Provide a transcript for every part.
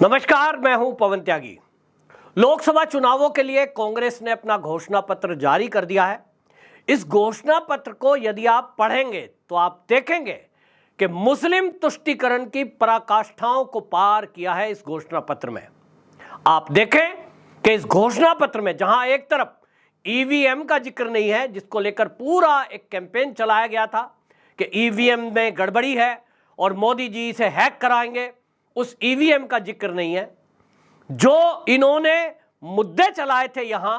नमस्कार, मैं हूं पवन त्यागी। लोकसभा चुनावों के लिए कांग्रेस ने अपना घोषणा पत्र जारी कर दिया है। इस घोषणा पत्र को यदि आप पढ़ेंगे तो आप देखेंगे कि मुस्लिम तुष्टीकरण की पराकाष्ठाओं को पार किया है इस घोषणा पत्र में। आप देखें कि इस घोषणा पत्र में जहां एक तरफ ईवीएम का जिक्र नहीं है, जिसको लेकर पूरा एक कैंपेन चलाया गया था कि ईवीएम में गड़बड़ी है और मोदी जी इसे हैक कराएंगे, उस ईवीएम का जिक्र नहीं है। जो इन्होंने मुद्दे चलाए थे यहां,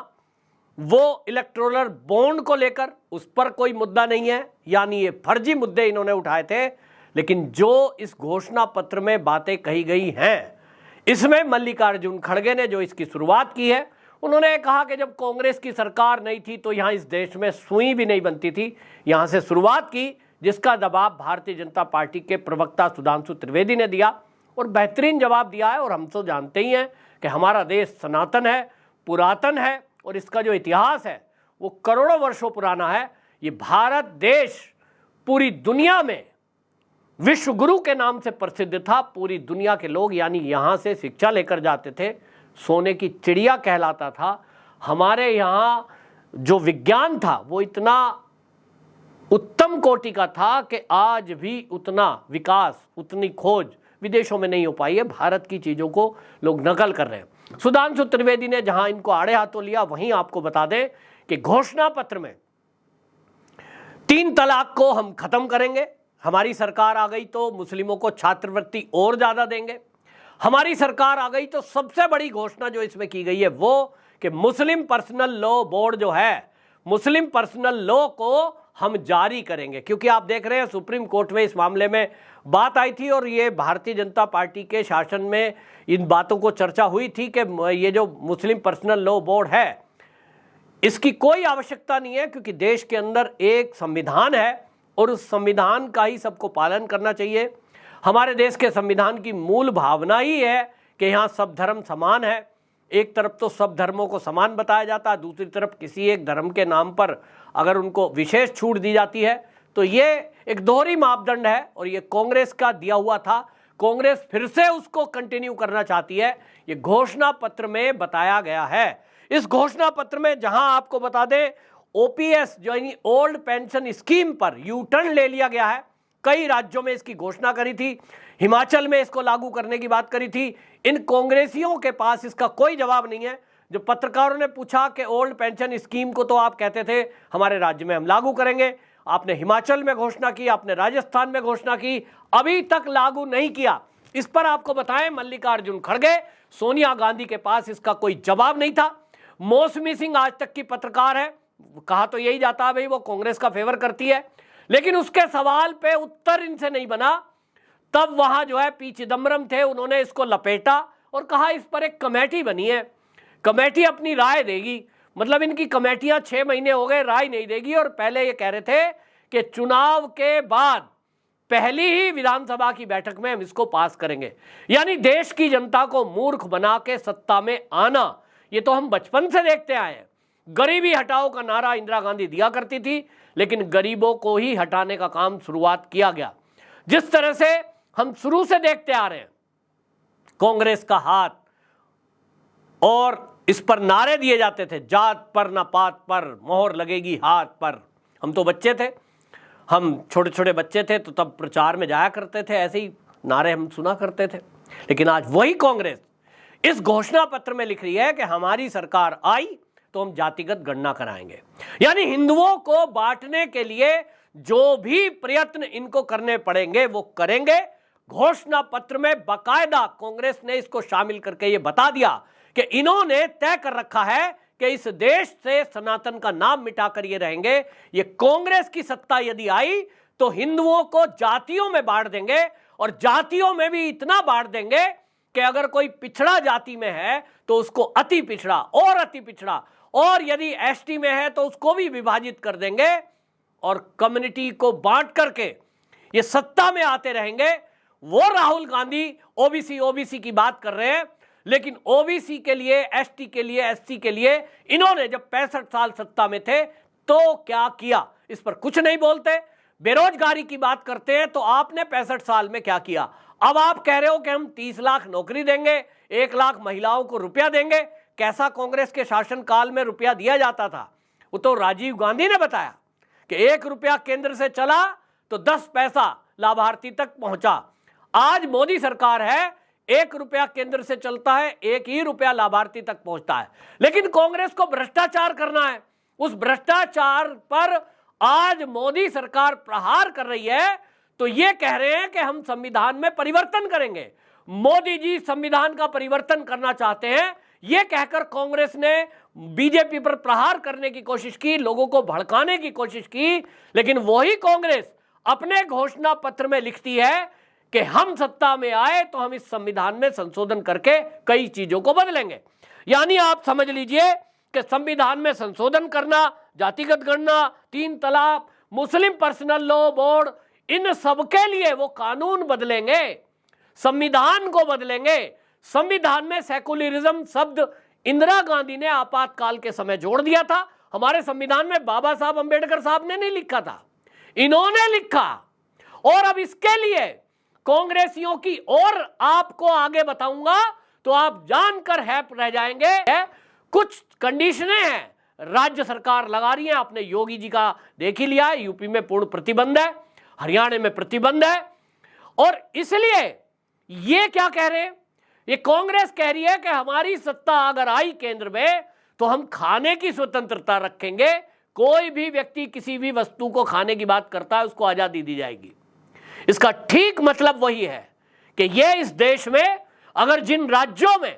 वो इलेक्टोरल बॉन्ड को लेकर, उस पर कोई मुद्दा नहीं है, यानी ये फर्जी मुद्दे इन्होंने उठाए थे। लेकिन जो इस घोषणा पत्र में बातें कही गई हैं, इसमें मल्लिकार्जुन खड़गे ने जो इसकी शुरुआत की है, उन्होंने कहा कि जब कांग्रेस की सरकार नहीं थी तो यहां इस देश में सुई भी नहीं बनती थी। यहां से शुरुआत की, जिसका जवाब भारतीय जनता पार्टी के प्रवक्ता सुधांशु त्रिवेदी ने दिया और बेहतरीन जवाब दिया है। और हम तो जानते ही हैं कि हमारा देश सनातन है, पुरातन है और इसका जो इतिहास है वो करोड़ों वर्षों पुराना है। ये भारत देश पूरी दुनिया में विश्व गुरु के नाम से प्रसिद्ध था। पूरी दुनिया के लोग यानी यहाँ से शिक्षा लेकर जाते थे, सोने की चिड़िया कहलाता था। हमारे यहाँ जो विज्ञान था वो इतना उत्तम कोटि का था कि आज भी उतना विकास, उतनी खोज विदेशों में नहीं हो पाई है। भारत की चीजों को लोग नकल कर रहे हैं। सुधांशु त्रिवेदी ने जहां इनको आड़े हाथों लिया, वहीं आपको बता दें कि घोषणा पत्र में 3 तलाक को हम खत्म करेंगे, हमारी सरकार आ गई तो मुस्लिमों को छात्रवृत्ति और ज्यादा देंगे, हमारी सरकार आ गई तो सबसे बड़ी घोषणा जो इसमें की गई है वो कि मुस्लिम पर्सनल लॉ बोर्ड जो है, मुस्लिम पर्सनल लॉ को हम जारी करेंगे। क्योंकि आप देख रहे हैं सुप्रीम कोर्ट में इस मामले में बात आई थी और ये भारतीय जनता पार्टी के शासन में इन बातों को चर्चा हुई थी कि ये जो मुस्लिम पर्सनल लॉ बोर्ड है, इसकी कोई आवश्यकता नहीं है, क्योंकि देश के अंदर एक संविधान है और उस संविधान का ही सबको पालन करना चाहिए। हमारे देश के संविधान की मूल भावना ही है कि यहाँ सब धर्म समान है। एक तरफ तो सब धर्मों को समान बताया जाता है, दूसरी तरफ किसी एक धर्म के नाम पर अगर उनको विशेष छूट दी जाती है तो ये एक दोहरी मापदंड है और ये कांग्रेस का दिया हुआ था। कांग्रेस फिर से उसको कंटिन्यू करना चाहती है। ये घोषणा पत्र में बताया गया है। इस घोषणा पत्र में जहां आपको बता दें ओपीएस यानी ओल्ड पेंशन स्कीम पर यू टर्न ले लिया गया है। कई राज्यों में इसकी घोषणा करी थी, हिमाचल में इसको लागू करने की बात करी थी। इन कांग्रेसियों के पास इसका कोई जवाब नहीं है। जो पत्रकारों ने पूछा कि ओल्ड पेंशन स्कीम को तो आप कहते थे हमारे राज्य में हम लागू करेंगे, आपने हिमाचल में घोषणा की, आपने राजस्थान में घोषणा की, अभी तक लागू नहीं किया। इस पर आपको बताएं मल्लिकार्जुन खड़गे, सोनिया गांधी के पास इसका कोई जवाब नहीं था। मौसमी सिंह आज तक की पत्रकार है, कहा तो यही जाता है भाई वो कांग्रेस का फेवर करती है, लेकिन उसके सवाल पे उत्तर इनसे नहीं बना। तब वहां जो है पी चिदम्बरम थे, उन्होंने इसको लपेटा और कहा इस पर एक कमेटी बनी है, कमेटी अपनी राय देगी। मतलब इनकी कमेटियां 6 महीने हो गए, राय नहीं देगी। और पहले ये कह रहे थे कि चुनाव के बाद पहली ही विधानसभा की बैठक में हम इसको पास करेंगे। यानी देश की जनता को मूर्ख बना के सत्ता में आना, ये तो हम बचपन से देखते आए हैं। गरीबी हटाओ का नारा इंदिरा गांधी दिया करती थी, लेकिन गरीबों को ही हटाने का काम शुरुआत किया गया। जिस तरह से हम शुरू से देखते आ रहे हैं कांग्रेस का हाथ, और इस पर नारे दिए जाते थे, जात पर न पात पर मोहर लगेगी हाथ पर। हम तो बच्चे थे, हम छोटे छोटे बच्चे थे तो तब प्रचार में जाया करते थे, ऐसे ही नारे हम सुना करते थे। लेकिन आज वही कांग्रेस इस घोषणा पत्र में लिख रही है कि हमारी सरकार आई तो हम जातिगत गणना कराएंगे। यानी हिंदुओं को बांटने के लिए जो भी प्रयत्न इनको करने पड़ेंगे वो करेंगे। घोषणा पत्र में बाकायदा कांग्रेस ने इसको शामिल करके ये बता दिया कि इन्होंने तय कर रखा है कि इस देश से सनातन का नाम मिटाकर ये रहेंगे। ये कांग्रेस की सत्ता यदि आई तो हिंदुओं को जातियों में बांट देंगे, और जातियों में भी इतना बांट देंगे कि अगर कोई पिछड़ा जाति में है तो उसको अति पिछड़ा और अति पिछड़ा, और यदि एसटी में है तो उसको भी विभाजित कर देंगे और कम्युनिटी को बांट करके ये सत्ता में आते रहेंगे। वो राहुल गांधी ओबीसी की बात कर रहे हैं, लेकिन ओबीसी के लिए, एसटी के लिए, एससी के लिए इन्होंने जब 65 साल सत्ता में थे तो क्या किया, इस पर कुछ नहीं बोलते। बेरोजगारी की बात करते हैं तो आपने 65 साल में क्या किया, अब आप कह रहे हो कि हम 30 लाख नौकरी देंगे, 1 लाख महिलाओं को रुपया देंगे। कैसा कांग्रेस के शासनकाल में रुपया दिया जाता था वो तो राजीव गांधी ने बताया कि 1 रुपया केंद्र से चला तो 10 पैसा लाभार्थी तक पहुंचा। आज मोदी सरकार है, 1 रुपया केंद्र से चलता है, 1 ही रुपया लाभार्थी तक पहुंचता है। लेकिन कांग्रेस को भ्रष्टाचार करना है, उस भ्रष्टाचार पर आज मोदी सरकार प्रहार कर रही है, तो ये कह रहे हैं कि हम संविधान में परिवर्तन करेंगे। मोदी जी संविधान का परिवर्तन करना चाहते हैं, ये कहकर कांग्रेस ने बीजेपी पर प्रहार करने की कोशिश की, लोगों को भड़काने की कोशिश की। लेकिन वही कांग्रेस अपने घोषणा पत्र में लिखती है कि हम सत्ता में आए तो हम इस संविधान में संशोधन करके कई चीजों को बदलेंगे। यानी आप समझ लीजिए कि संविधान में संशोधन करना, जातिगत गणना, 3 तलाक, मुस्लिम पर्सनल लॉ बोर्ड, इन सबके लिए वो कानून बदलेंगे, संविधान को बदलेंगे। संविधान में सेकुलरिज्म शब्द इंदिरा गांधी ने आपातकाल के समय जोड़ दिया था। हमारे संविधान में बाबा साहब अंबेडकर साहब ने नहीं लिखा था, इन्होंने लिखा। और अब इसके लिए कांग्रेसियों की, और आपको आगे बताऊंगा तो आप जानकर हैप रह जाएंगे, कुछ कंडीशनें हैं राज्य सरकार लगा रही है। आपने योगी जी का देख ही लिया, यूपी में पूर्ण प्रतिबंध है, हरियाणा में प्रतिबंध है। और इसलिए ये क्या कह रहे हैं, ये कांग्रेस कह रही है कि हमारी सत्ता अगर आई केंद्र में तो हम खाने की स्वतंत्रता रखेंगे। कोई भी व्यक्ति किसी भी वस्तु को खाने की बात करता है, उसको आजादी दी जाएगी। इसका ठीक मतलब वही है कि ये इस देश में अगर जिन राज्यों में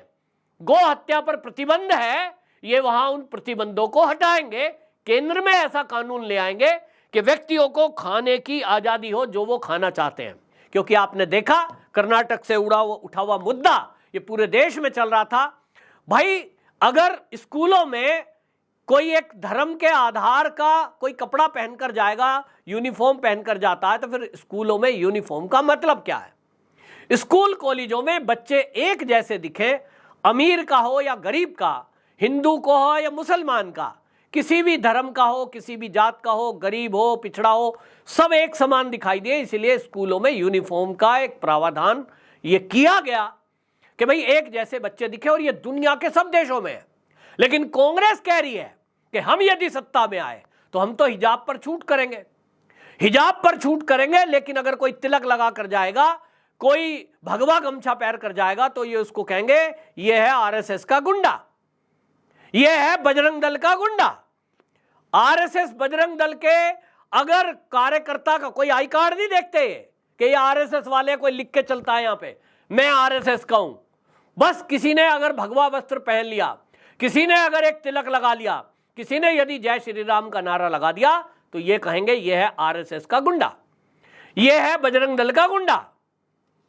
गौ हत्या पर प्रतिबंध है, ये वहां उन प्रतिबंधों को हटाएंगे, केंद्र में ऐसा कानून ले आएंगे कि व्यक्तियों को खाने की आजादी हो जो वो खाना चाहते हैं। क्योंकि आपने देखा कर्नाटक से उठा हुआ मुद्दा ये पूरे देश में चल रहा था। भाई अगर स्कूलों में कोई एक धर्म के आधार का कोई कपड़ा पहनकर जाएगा, यूनिफॉर्म पहनकर जाता है, तो फिर स्कूलों में यूनिफॉर्म का मतलब क्या है? स्कूल कॉलेजों में बच्चे एक जैसे दिखे, अमीर का हो या गरीब का, हिंदू को हो या मुसलमान का, किसी भी धर्म का हो, किसी भी जात का हो, गरीब हो, पिछड़ा हो, सब एक समान दिखाई दे। इसलिए स्कूलों में यूनिफॉर्म का एक प्रावधान ये किया गया कि भाई एक जैसे बच्चे दिखे, और ये दुनिया के सब देशों में है। लेकिन कांग्रेस कह रही है कि हम यदि सत्ता में आए तो हम तो हिजाब पर छूट करेंगे, हिजाब पर छूट करेंगे। लेकिन अगर कोई तिलक लगा कर जाएगा, कोई भगवा गमछा पहन कर जाएगा, तो ये उसको कहेंगे ये है आरएसएस का गुंडा, ये है बजरंग दल का गुंडा। आरएसएस बजरंग दल के अगर कार्यकर्ता का कोई आई कार्ड नहीं देखते कि ये आरएसएस वाले, कोई लिख के चलता है यहां पे मैं आरएसएस का हूं। बस किसी ने अगर भगवा वस्त्र पहन लिया, किसी ने अगर एक तिलक लगा लिया, किसी ने यदि जय श्री राम का नारा लगा दिया, तो ये कहेंगे ये है आरएसएस का गुंडा, ये है बजरंग दल का गुंडा।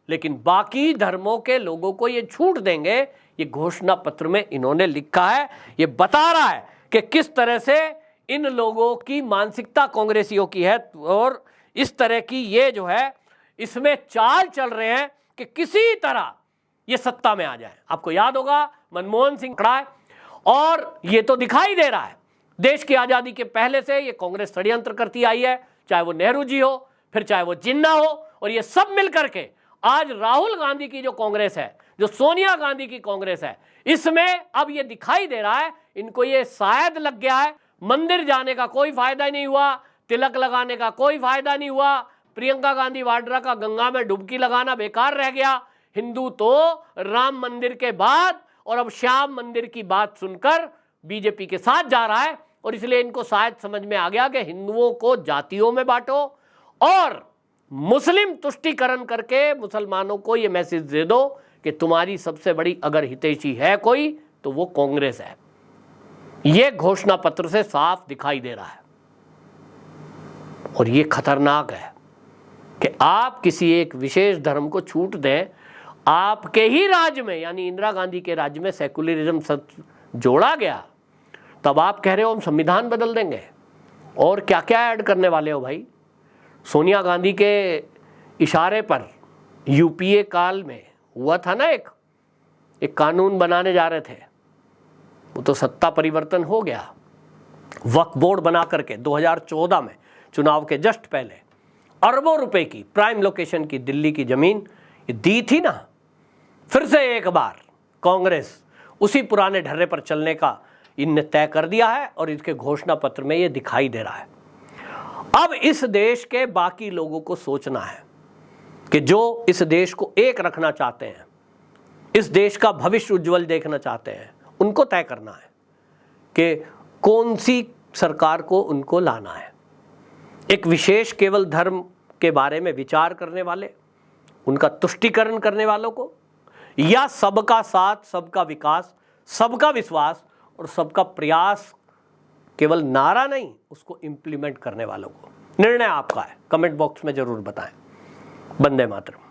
लेकिन बाकी धर्मों के लोगों को ये छूट देंगे। ये घोषणा पत्र में इन्होंने लिखा है, ये बता रहा है कि किस तरह से इन लोगों की मानसिकता कांग्रेसियों की है, और इस तरह की ये जो है इसमें चाल चल रहे हैं कि किसी तरह ये सत्ता में आ जाए। आपको याद होगा मनमोहन सिंह खड़ा है, और ये तो दिखाई दे रहा है देश की आजादी के पहले से ये कांग्रेस षड्यंत्र करती आई है, चाहे वो नेहरू जी हो, फिर चाहे वो जिन्ना हो, और ये सब मिलकर के आज राहुल गांधी की जो कांग्रेस है, जो सोनिया गांधी की कांग्रेस है, इसमें अब ये दिखाई दे रहा है इनको ये शायद लग गया है मंदिर जाने का कोई फायदा ही नहीं हुआ, तिलक लगाने का कोई फायदा नहीं हुआ, प्रियंका गांधी वाड्रा का गंगा में डुबकी लगाना बेकार रह गया। हिंदू तो राम मंदिर के बाद और अब श्याम मंदिर की बात सुनकर बीजेपी के साथ जा रहा है, और इसलिए इनको शायद समझ में आ गया कि हिंदुओं को जातियों में बांटो और मुस्लिम तुष्टीकरण करके मुसलमानों को यह मैसेज दे दो कि तुम्हारी सबसे बड़ी अगर हितैषी है कोई तो वो कांग्रेस है। यह घोषणा पत्र से साफ दिखाई दे रहा है, और यह खतरनाक है कि आप किसी एक विशेष धर्म को छूट दें। आपके ही राज्य में, यानी इंदिरा गांधी के राज्य में सेकुलरिज्म जोड़ा गया, तब आप कह रहे हो हम संविधान बदल देंगे। और क्या क्या ऐड करने वाले हो भाई? सोनिया गांधी के इशारे पर यूपीए काल में हुआ था ना, एक कानून बनाने जा रहे थे, वो तो सत्ता परिवर्तन हो गया। वक्फ बोर्ड बना करके 2014 में चुनाव के जस्ट पहले अरबों रुपए की प्राइम लोकेशन की दिल्ली की जमीन दी थी ना, फिर से एक बार कांग्रेस उसी पुराने ढर्रे पर चलने का इनने तय कर दिया है और इसके घोषणा पत्र में यह दिखाई दे रहा है। अब इस देश के बाकी लोगों को सोचना है कि जो इस देश को एक रखना चाहते हैं, इस देश का भविष्य उज्जवल देखना चाहते हैं, उनको तय करना है कि कौन सी सरकार को उनको लाना है। एक विशेष केवल धर्म के बारे में विचार करने वाले, उनका तुष्टीकरण करने वालों को, या सबका साथ, सबका विकास, सबका विश्वास और सबका प्रयास, केवल नारा नहीं उसको इंप्लीमेंट करने वालों को। निर्णय आपका है, कमेंट बॉक्स में जरूर बताएं। वंदे मातरम।